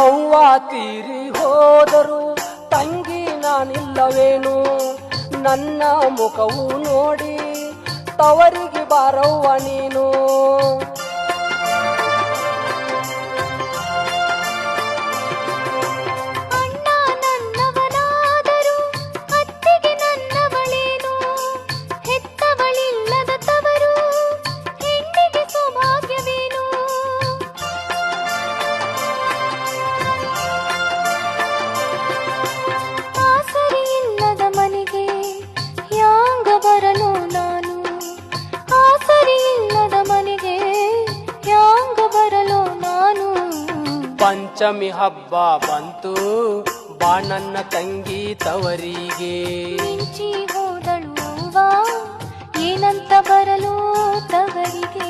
ಅವ್ವ ತೀರಿ ಹೋದರು ತಂಗಿ ನಾನಿಲ್ಲವೇನು, ನನ್ನ ಮುಖವು ನೋಡಿ ತವರಿಗೆ ಬಾರವ್ವ ನೀನು. ಅಣ್ಣ ನನ್ನವನಾದರೂ ಅತ್ತಿಗೆ ನನ್ನವಳೇನು, ಹೆತ್ತವಳಿಲ್ಲದ ತವರು ಹೆಣ್ಣಿಗೆ ಸೌಭಾಗ್ಯವೇನು. ಆಸರಿಯಿಲ್ಲದ ಮನೆಗೆ ಯಾಂಗ ಬರಲು ನಾನು, ಆಸರಿಯಿಲ್ಲದ ಮನೆಗೆ ಯಾಂಗ ಬರಲು ನಾನು. ಪಂಚಮಿ ಹಬ್ಬ ಬಂತು ಬಾ ನನ್ನ ತಂಗಿ ತವರಿಗೆ, ಮಿಂಚಿ ಹೋದಳು ಅವ್ವ ಏನಂತ ಬರಲು ತವರಿಗೆ.